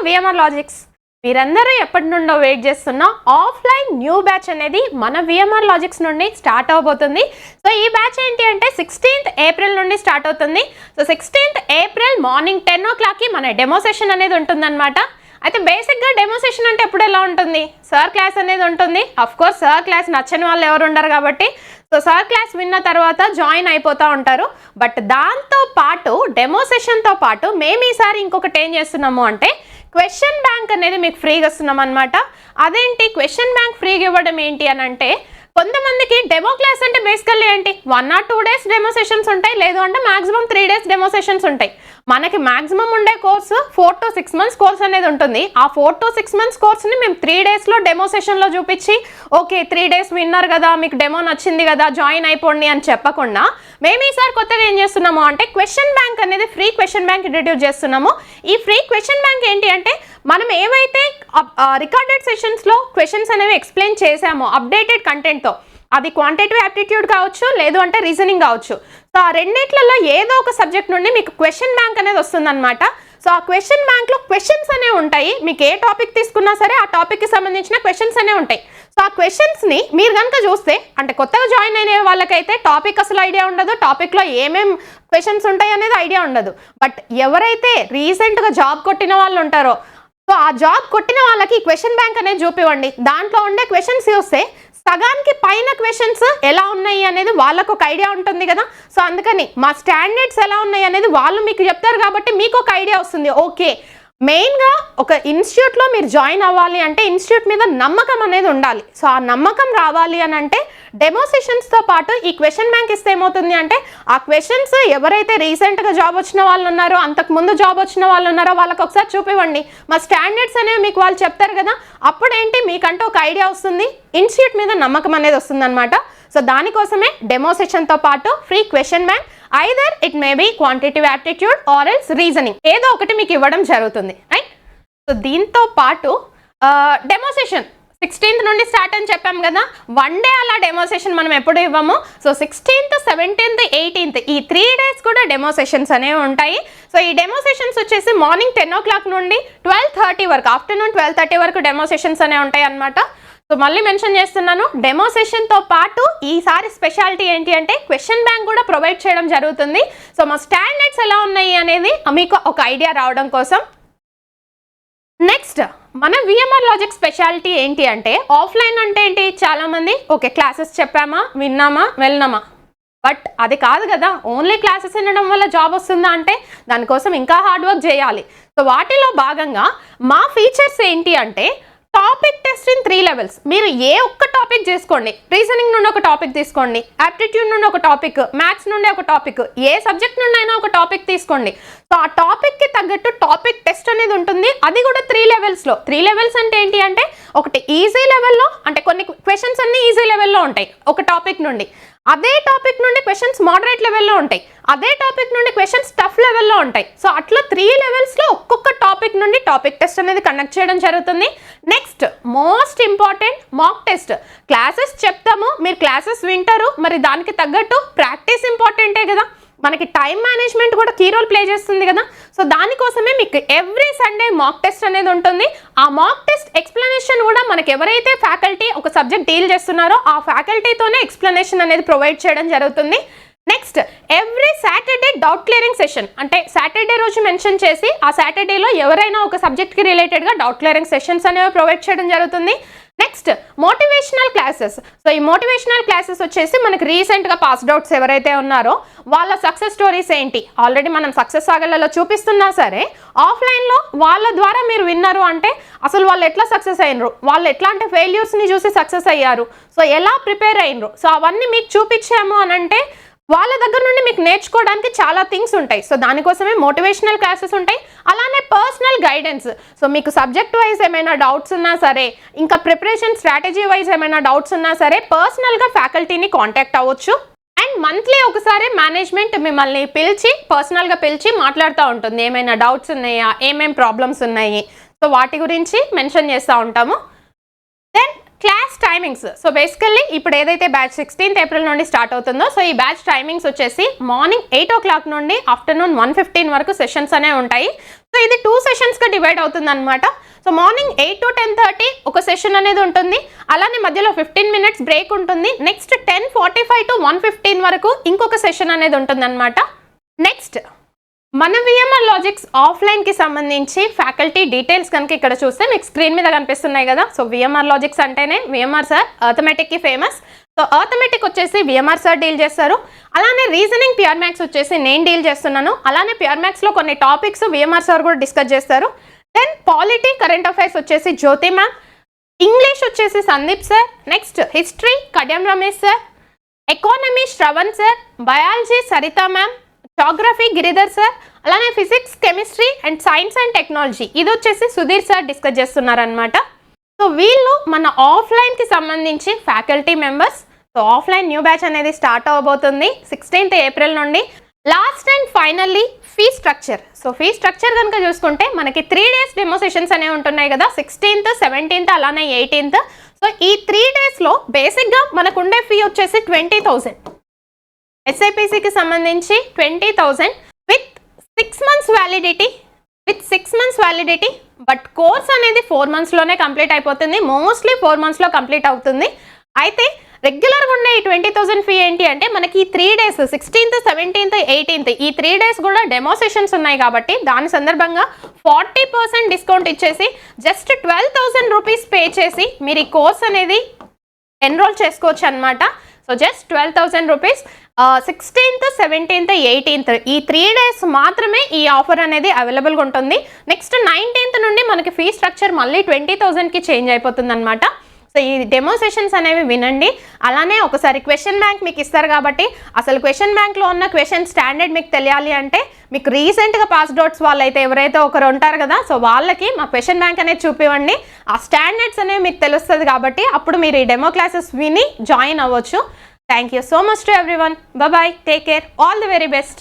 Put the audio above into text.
VMR logics. మీరందరూ ఎప్పటి నుండో వెయిట్ చేస్తున్న ఆఫ్లైన్ న్యూ బ్యాచ్ అనేది మన విఎంఆర్ లాజిక్స్ నుండి స్టార్ట్ అవబోతుంది. సో ఈ బ్యాచ్ ఏంటి అంటే 16th ఏప్రిల్ నుండి స్టార్ట్ అవుతుంది. సో 16th ఏప్రిల్ మార్నింగ్ 10 o'clockకి మన డెమో సెషన్ అనేది ఉంటుందన్నమాట. అయితే బేసిక్గా డెమో సెషన్ అంటే ఎప్పుడు ఎలా ఉంటుంది, సార్ క్లాస్ అనేది ఉంటుంది. అఫ్ కోర్స్ సార్ క్లాస్ నచ్చని వాళ్ళు ఎవరు ఉండరు కాబట్టి సో సార్ క్లాస్ విన్న తర్వాత జాయిన్ అయిపోతూ ఉంటారు. బట్ దాంతో పాటు డెమో సెషన్తో పాటు మేము ఈసారి ఇంకొకటి ఏం చేస్తున్నాము అంటే క్వశ్చన్ బ్యాంక్ అనేది మీకు ఫ్రీగా ఇస్తున్నాం అనమాట. అదేంటి క్వశ్చన్ బ్యాంక్ ఫ్రీగా ఇవ్వడం ఏంటి అని అంటే, కొంతమందికి డెమో క్లాస్ అంటే బేసికల్లీ ఏంటి 1 or 2 days డెమో సెషన్స్ ఉంటాయి, లేదు అంటే మాక్సిమం 3 days డెమో సెషన్స్ ఉంటాయి. మనకి మాక్సిమం ఉండే కోర్సు 4 to 6 months కోర్స్ అనేది ఉంటుంది. ఆ 4 to 6 months కోర్స్ని మేము 3 daysలో డెమో సెషన్లో చూపించి ఓకే 3 days విన్నారు కదా, మీకు డెమో నచ్చింది కదా, జాయిన్ అయిపోండి అని చెప్పకుండా మేము ఈసారి కొత్తగా ఏం చేస్తున్నాము అంటే క్వశ్చన్ బ్యాంక్ అనేది ఫ్రీ క్వశ్చన్ బ్యాంక్ ఇంట్రడ్యూస్ చేస్తున్నాము. ఈ ఫ్రీ క్వశ్చన్ బ్యాంక్ ఏంటి అంటే మనం ఏవైతే రికార్డెడ్ సెషన్స్లో క్వశ్చన్స్ అనేవి ఎక్స్ప్లెయిన్ చేసామో అప్డేటెడ్ కంటెంట్తో, అది క్వాంటిటేటివ్ యాప్టిట్యూడ్ కావచ్చు, లేదు అంటే రీజనింగ్ కావచ్చు. సో ఆ రెండిట్లలో ఏదో ఒక సబ్జెక్ట్ నుండి మీకు క్వశ్చన్ బ్యాంక్ అనేది వస్తుందన్నమాట. సో ఆ క్వశ్చన్ బ్యాంక్లో క్వశ్చన్స్ అనేవి ఉంటాయి. మీకు ఏ టాపిక్ తీసుకున్నా సరే ఆ టాపిక్కి సంబంధించిన క్వశ్చన్స్ అనేవి ఉంటాయి. సో ఆ క్వశ్చన్స్ని మీరు కనుక చూస్తే, అంటే కొత్తగా జాయిన్ అయిన వాళ్ళకైతే టాపిక్ అసలు ఐడియా ఉండదు, టాపిక్లో ఏమేమి క్వశ్చన్స్ ఉంటాయి అనేది ఐడియా ఉండదు. బట్ ఎవరైతే రీసెంట్గా జాబ్ కొట్టిన వాళ్ళు ఉంటారో, సో ఆ జాబ్ కొట్టిన వాళ్ళకి క్వశ్చన్ బ్యాంక్ అనేది చూపివ్వండి. దాంట్లో ఉండే క్వశ్చన్స్ చూస్తే సగానికి పైన క్వశ్చన్స్ ఎలా ఉన్నాయి అనేది వాళ్ళకు ఒక ఐడియా ఉంటుంది కదా. సో అందుకని మా స్టాండర్డ్స్ ఎలా ఉన్నాయి అనేది వాళ్ళు మీకు చెప్తారు కాబట్టి మీకు ఒక ఐడియా వస్తుంది. ఓకే, మెయిన్గా ఒక ఇన్స్టిట్యూట్లో మీరు జాయిన్ అవ్వాలి అంటే ఇన్స్టిట్యూట్ మీద నమ్మకం అనేది ఉండాలి. సో ఆ నమ్మకం రావాలి అని అంటే డెమో సెషన్స్తో పాటు ఈ క్వశ్చన్ బ్యాంక్ ఇస్తే ఏమవుతుంది అంటే ఆ క్వశ్చన్స్ ఎవరైతే రీసెంట్గా జాబ్ వచ్చిన వాళ్ళు ఉన్నారో, అంతకుముందు జాబ్ వచ్చిన వాళ్ళు ఉన్నారో వాళ్ళకి ఒకసారి చూపివ్వండి. మా స్టాండర్డ్స్ అనేవి మీకు వాళ్ళు చెప్తారు కదా, అప్పుడేంటి మీకంటే ఒక ఐడియా వస్తుంది, ఇన్స్టిట్యూట్ మీద నమ్మకం అనేది వస్తుంది అనమాట. సో దానికోసమే డెమో సెషన్తో పాటు free question bank, either it may be quantitative aptitude or else reasoning, ఏదో ఒకటి మీకు ఇవ్వడం జరుగుతుంది, రైట్. సో దీంతో పాటు డెమో సెషన్ 16th నుండి స్టార్ట్ అని చెప్పాం కదా, 1 day అలా డెమో సెషన్ మనం ఎప్పుడు ఇవ్వము. సో 16th, 17th, 18th ఈ 3 days కూడా డెమో సెషన్స్ అనేవి ఉంటాయి. సో ఈ డెమో సెషన్స్ వచ్చేసి మార్నింగ్ 10 o'clock నుండి 12:30 వరకు, ఆఫ్టర్నూన్ 12:30 వరకు డెమో సెషన్స్ అనేవి ఉంటాయి అన్నమాట. సో మళ్ళీ మెన్షన్ చేస్తున్నాను, డెమో సెషన్తో పాటు ఈసారి స్పెషాలిటీ ఏంటి అంటే క్వశ్చన్ బ్యాంక్ కూడా ప్రొవైడ్ చేయడం జరుగుతుంది. సో మా స్టాండర్డ్స్ ఎలా ఉన్నాయి అనేది మీకు ఒక ఐడియా రావడం కోసం. నెక్స్ట్ మన విఎంఆర్ లాజిక్ స్పెషాలిటీ ఏంటి అంటే, ఆఫ్లైన్ అంటే ఏంటి, చాలామంది ఓకే క్లాసెస్ చెప్పామా, విన్నామా, వెళ్ళినామా, బట్ అది కాదు కదా. ఓన్లీ క్లాసెస్ వినడం వల్ల జాబ్ వస్తుందా అంటే దానికోసం ఇంకా హార్డ్ వర్క్ చేయాలి. సో వాటిలో భాగంగా మా ఫీచర్స్ ఏంటి అంటే టాపిక్ టెస్ట్ ఇన్ 3 levels. మీరు ఏ ఒక్క టాపిక్ చేసుకోండి, రీజనింగ్ నుండి ఒక టాపిక్ తీసుకోండి, యాప్టిట్యూడ్ నుండి ఒక టాపిక్, మ్యాథ్స్ నుండి ఒక టాపిక్, ఏ సబ్జెక్ట్ నుండి అయినా ఒక టాపిక్ తీసుకోండి. సో ఆ టాపిక్కి తగ్గట్టు టాపిక్ టెస్ట్ అనేది ఉంటుంది. అది కూడా 3 levelsలో. 3 levels అంటే ఏంటి అంటే, ఒకటి ఈజీ లెవెల్లో, అంటే కొన్ని క్వశ్చన్స్ అన్ని ఈజీ లెవెల్లో ఉంటాయి ఒక టాపిక్ నుండి, అదే టాపిక్ నుండి క్వశ్చన్స్ మోడరేట్ లెవెల్లో ఉంటాయి, అదే టాపిక్ నుండి క్వశ్చన్స్ టఫ్ లెవెల్లో ఉంటాయి. సో అట్లా 3 levelsలో ఒక్కొక్క టాపిక్ నుండి టాపిక్ టెస్ట్ అనేది కండక్ట్ చేయడం జరుగుతుంది. Next most important mock test. Classes చెప్తాము, మీరు క్లాసెస్ వింటారు, మరి దానికి తగ్గట్టు ప్రాక్టీస్ ఇంపార్టెంటే కదా. మనకి టైం మేనేజ్మెంట్ కూడా కీ రోల్ ప్లే చేస్తుంది కదా. సో దానికోసమే మీకు ఎవ్రీ సండే మాక్ టెస్ట్ అనేది ఉంటుంది. ఆ మాక్ టెస్ట్ ఎక్స్ప్లెనేషన్ కూడా మనకి ఎవరైతే ఫ్యాకల్టీ ఒక సబ్జెక్ట్ డీల్ చేస్తున్నారో ఆ ఫ్యాకల్టీతోనే ఎక్స్ప్లెనేషన్ అనేది ప్రొవైడ్ చేయడం జరుగుతుంది. Next every Saturday doubt clearing session, అంటే సాటర్డే రోజు మెన్షన్ చేసి ఆ సాటర్డేలో ఎవరైనా ఒక సబ్జెక్ట్కి రిలేటెడ్గా డౌట్ క్లియరింగ్ సెషన్స్ అనేవి ప్రొవైడ్ చేయడం జరుగుతుంది. Next motivational classes. సో ఈ మోటివేషనల్ క్లాసెస్ వచ్చేసి మనకి రీసెంట్గా పాస్డ్ అవుట్స్ ఎవరైతే ఉన్నారో వాళ్ళ సక్సెస్ స్టోరీస్ ఏంటి, ఆల్రెడీ మనం సక్సెస్ సాగర్లలో చూపిస్తున్నా సరే ఆఫ్లైన్లో వాళ్ళ ద్వారా మీరు విన్నారు అంటే అసలు వాళ్ళు ఎట్లా సక్సెస్ అయినరు, వాళ్ళు ఎట్లాంటి ఫెయిల్యూర్స్ని చూసి సక్సెస్ అయ్యారు, సో ఎలా ప్రిపేర్ అయినరు, సో అవన్నీ మీకు చూపించాము అని అంటే వాళ్ళ దగ్గర నుండి మీకు నేర్చుకోవడానికి చాలా థింగ్స్ ఉంటాయి. సో దానికోసమే మోటివేషనల్ క్లాసెస్ ఉంటాయి. అలానే పర్సనల్ గైడెన్స్. సో మీకు సబ్జెక్ట్ వైజ్ ఏమైనా డౌట్స్ ఉన్నా సరే, ఇంకా ప్రిపరేషన్ స్ట్రాటజీ వైజ్ ఏమైనా డౌట్స్ ఉన్నా సరే పర్సనల్గా ఫ్యాకల్టీని కాంటాక్ట్ అవ్వచ్చు. అండ్ మంత్లీ ఒకసారి మేనేజ్మెంట్ మిమ్మల్ని పిలిచి పర్సనల్గా పిలిచి మాట్లాడుతూ ఉంటుంది, ఏమైనా డౌట్స్ ఉన్నాయా, ఏమేమి ప్రాబ్లమ్స్ ఉన్నాయి, సో వాటి గురించి మెన్షన్ చేస్తూ ఉంటాము. Then class timings. So basically ఇప్పుడు ఏదైతే బ్యాచ్ 16th ఏప్రిల్ నుండి స్టార్ట్ అవుతుందో, సో ఈ బ్యాచ్ టైమింగ్స్ వచ్చేసి మార్నింగ్ 8 o'clock నుండి ఆఫ్టర్నూన్ 1:15 వరకు సెషన్స్ అనేవి ఉంటాయి. సో ఇది 2 సెషన్స్గా డివైడ్ అవుతుంది అనమాట. సో మార్నింగ్ 8 to 10:30 ఒక సెషన్ అనేది ఉంటుంది, అలానే మధ్యలో 15 minutes బ్రేక్ ఉంటుంది. నెక్స్ట్ 10:45 to 1:15 వరకు ఇంకొక సెషన్ అనేది ఉంటుంది అనమాట. నెక్స్ట్ మన విఎంఆర్ లాజిక్స్ ఆఫ్లైన్కి సంబంధించి ఫ్యాకల్టీ డీటెయిల్స్ కనుక ఇక్కడ చూస్తే మీకు స్క్రీన్ మీద కనిపిస్తున్నాయి కదా. సో విఎంఆర్ లాజిక్స్ అంటేనే విఎంఆర్ సార్ అర్థమెటిక్కి ఫేమస్. సో అర్థమెటిక్ వచ్చేసి విఎంఆర్ సార్ డీల్ చేస్తారు, అలానే రీజనింగ్ ప్యూర్ మ్యాథ్స్ వచ్చేసి నేను డీల్ చేస్తున్నాను, అలానే ప్యూర్ మ్యాథ్స్లో కొన్ని టాపిక్స్ విఎంఆర్ సార్ కూడా డిస్కస్ చేస్తారు. దెన్ పాలిటీ కరెంట్ అఫైర్స్ వచ్చేసి జ్యోతి మ్యామ్, ఇంగ్లీష్ వచ్చేసి Sandeep sir, next history Kadiyam Ramesh sir, economy Shravan sir, biology Saritha ma'am, geography Giridhar sir, అలానే physics chemistry and science and technology ఇది వచ్చేసి సుధీర్ సార్ డిస్కస్ చేస్తున్నారనమాట. సో వీళ్ళు మన ఆఫ్లైన్కి సంబంధించి faculty members. So offline new batch అనేది స్టార్ట్ అవ్వబోతుంది 16th April నుండి. Last and finally fee structure. So fee structure కనుక చూసుకుంటే మనకి 3 days డెమో సెషన్స్ అనేవి ఉంటున్నాయి కదా, 16th, 17th అలానే 18th. సో ఈ 3 daysలో బేసిక్గా మనకు ఉండే ఫీ వచ్చేసి 20,000. ఎస్ఐపిసికి సంబంధించి 20,000 with 6 months validity. But course అనేది 4 monthsలోనే కంప్లీట్ అయిపోతుంది, మోస్ట్లీ 4 monthsలో కంప్లీట్ అవుతుంది. అయితే రెగ్యులర్గా ఉండే ఈ 20,000 ఫీ ఏంటి అంటే మనకి ఈ 3 days 16th, 17th, 18th ఈ 3 days కూడా డెమో సెషన్స్ ఉన్నాయి కాబట్టి దాని సందర్భంగా 40% డిస్కౌంట్ ఇచ్చేసి జస్ట్ 12,000 రూపీస్ పే చేసి మీరు ఈ కోర్స్ అనేది ఎన్రోల్ చేసుకోవచ్చు అనమాట. So just 12,000 rupees 16th, 17th, 18th ఈ 3 days మాత్రమే ఈ ఆఫర్ అనేది అవైలబుల్గా ఉంటుంది. నెక్స్ట్ 19th నుండి మనకి ఫీ స్ట్రక్చర్ మళ్ళీ 20,000కి చేంజ్ అయిపోతుంది అనమాట. సో ఈ డెమో సెషన్స్ అనేవి వినండి, అలానే ఒకసారి క్వశ్చన్ బ్యాంక్ మీకు ఇస్తారు కాబట్టి అసలు క్వశ్చన్ బ్యాంక్లో ఉన్న క్వశ్చన్ స్టాండర్డ్ మీకు తెలియాలి అంటే మీకు రీసెంట్గా పాస్డ్ అవుట్స్ వాళ్ళైతే ఎవరైతే ఒకరు ఉంటారు కదా, సో వాళ్ళకి మా క్వశ్చన్ బ్యాంక్ అనేది చూపివ్వండి, ఆ స్టాండర్డ్స్ అనేవి మీకు తెలుస్తుంది కాబట్టి అప్పుడు మీరు ఈ డెమో క్లాసెస్ విని జాయిన్ అవ్వచ్చు. Thank you so much to everyone. Bye, take care, all the very best.